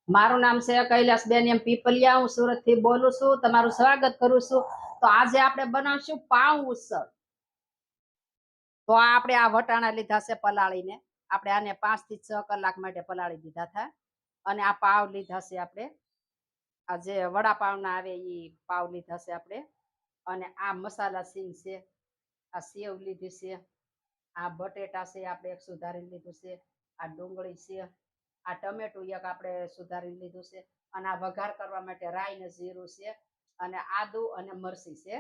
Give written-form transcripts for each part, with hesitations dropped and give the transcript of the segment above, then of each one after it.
મારું નામ છે કૈલાસબેન એમ પીપલિયા. હું સુરત થી બોલું છું. તમારું સ્વાગત કરું છું. તો આજે આપણે બનાવશું પાઉં ઉસળ. તો આપણે આ વટાણા લીધા છે પલાળીને. આપણે આને 5 થી 6 કલાક માટે પલાળી દીધા હતા. અને આ પાવ લીધા છે આપણે. આ જે વડાપાવના આવે એ પાવ લીધા છે આપણે. અને આ મસાલા સિંગ છે, આ સેવ લીધી છે, આ બટેટા છે આપણે એક સુધારી લીધું છે, આ ડુંગળી છે, આ ટમેટું એક આપણે સુધારી લીધું છે, અને આ વઘાર કરવા માટે રાઈ ને જીરું છે, અને આદુ અને મરચી છે,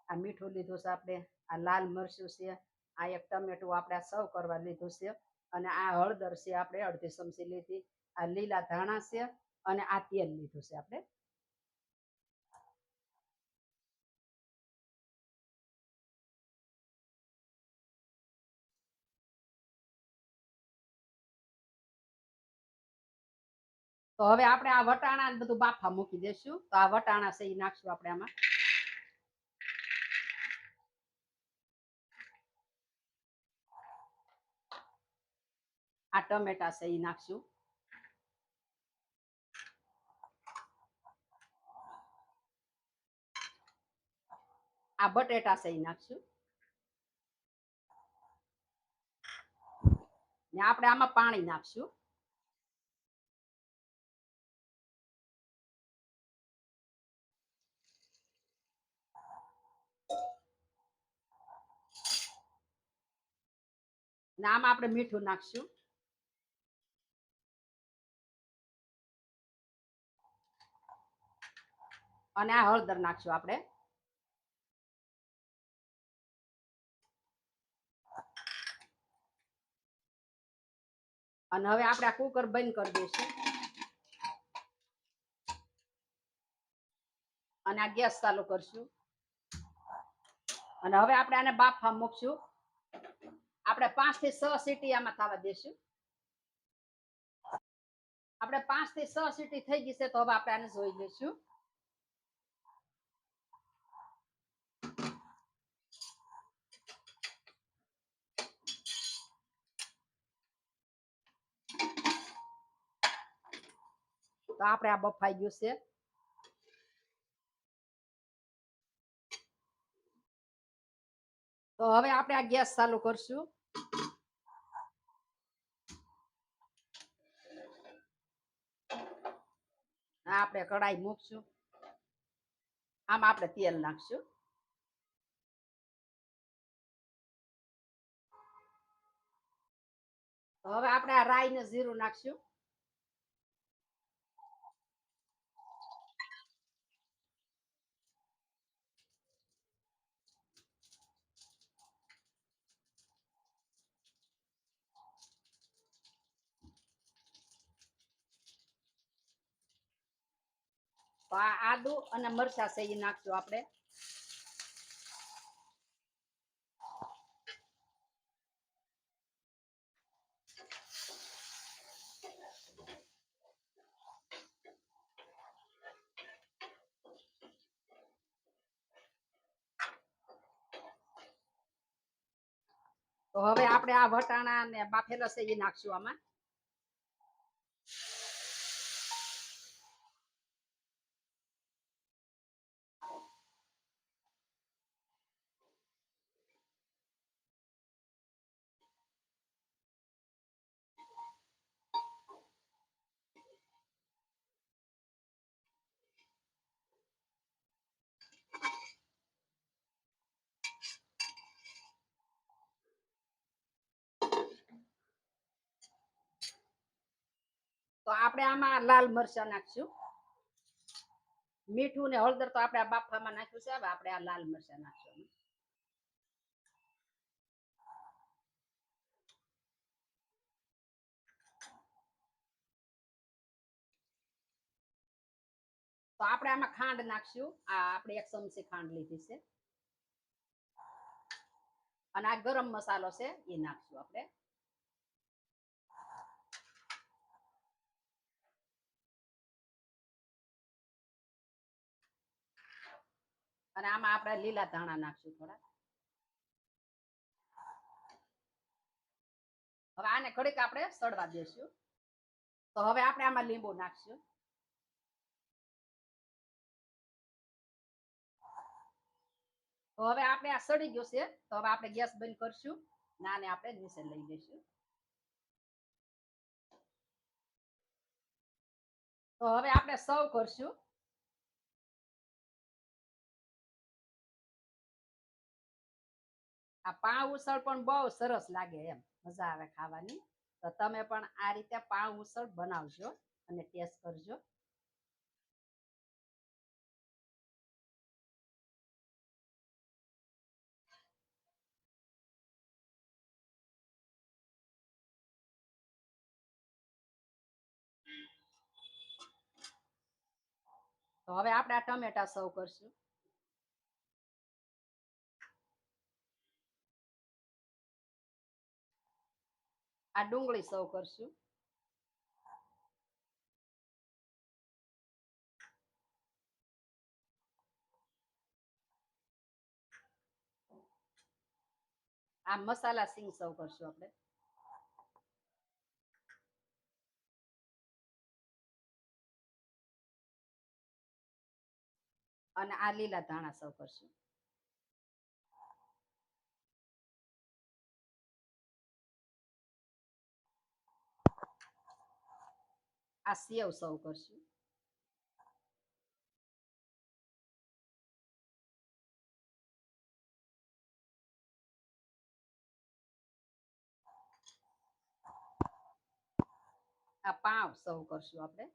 આ મીઠું લીધું છે આપણે, આ લાલ મરચું છે, આ એક ટમેટું આપણે સર્વ કરવા લીધું છે, અને આ હળદર છે આપણે અડધી ચમચી લીધી, આ લીલા ધાણા છે, અને આ તેલ લીધું છે આપણે. તો હવે આપણે આ વટાણા ને બધું બાફા મૂકી દેશું. તો આ વટાણા છે એ નાખશું આપણે આમાં. આ ટમેટા છે એ નાખશું. આ બટેટા છે એ નાખશું. ને આપણે આમાં પાણી નાખશું. ને આમાં આપણે મીઠું નાખશું. અને આ હળદર નાખશું આપણે. અને હવે આપણે આ કુકર બંધ કરી દઈશું. અને આ ગેસ ચાલુ કરશું. અને હવે આપણે આને બાફવા મૂકશું. આપણે 5 થી 6 સીટી આમાં થવા દેશું. આપણે 5 થી 6 સીટી થઈ ગઈ છે. તો હવે આપણે આને જોઈ લઈશું. તો આપણે આ બફાઈ ગયું છે. તો હવે આપણે આ ગેસ ચાલુ કરશું. આપણે કઢાઈ મૂકશું. આમાં આપણે તેલ નાખશું. તો હવે આપણે આ રાઈ ને જીરું નાખશું. તો આ આદુ અને મરચા છે એ નાખશું આપણે. તો હવે આપણે આ વટાણા ને બાફેલા છે એ નાખશું આમાં. તો આપણે આમાં લાલ મરચા નાખશું. મીઠું ને હળદર તો આપણે આ બાફામાં નાખ્યું છે. હવે આપણે આ લાલ મરચા નાખશું. તો આપણે આમાં ખાંડ નાખશું. આ આપણે 1 ચમચી ખાંડ લીધી છે. અને આ ગરમ મસાલો છે એ નાખશું આપણે. અને આમાં આપણે લીલા ધાણા નાખશું થોડા. હવે આને ઘડીક આપણે સડવા દેશું. તો હવે આપણે આમાં લીંબુ નાખશું. તો હવે આપણે આ સડી ગયું છે, તો હવે આપણે ગેસ બંધ કરશું ને આને આપણે નીચે લઈ જઈશું. તો હવે આપણે સર્વ કરશું. આ પાઉં ઉસળ પણ બહુ સરસ લાગે, એમ મજા આવે ખાવાની. તો તમે પણ આ રીતે પાઉં ઉસળ બનાવજો અને ટેસ્ટ કરજો. તો હવે આપણે આ ટમેટા સર્વ કરશું. આ ડુંગળી સર્વ કરશું. આ મસાલા સિંગ સર્વ કરશું આપણે. અને આ લીલા ધાણા સર્વ કરશું. આ સેવ સર્વ કરશું. આ પાવ સર્વ કરશું આપણે.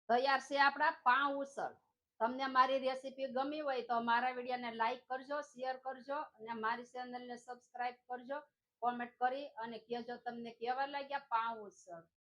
તૈયાર છે આપણા પાઉં ઉસળ. તમને મારી રેસીપી ગમી હોય તો મારા વિડીયોને લાઈક કરજો, શેર કરજો અને મારી ચેનલને સબસ્ક્રાઇબ કરજો. કોમેન્ટ કરી અને કહેજો તમને કેવા લાગ્યા પાઉં ઉસળ.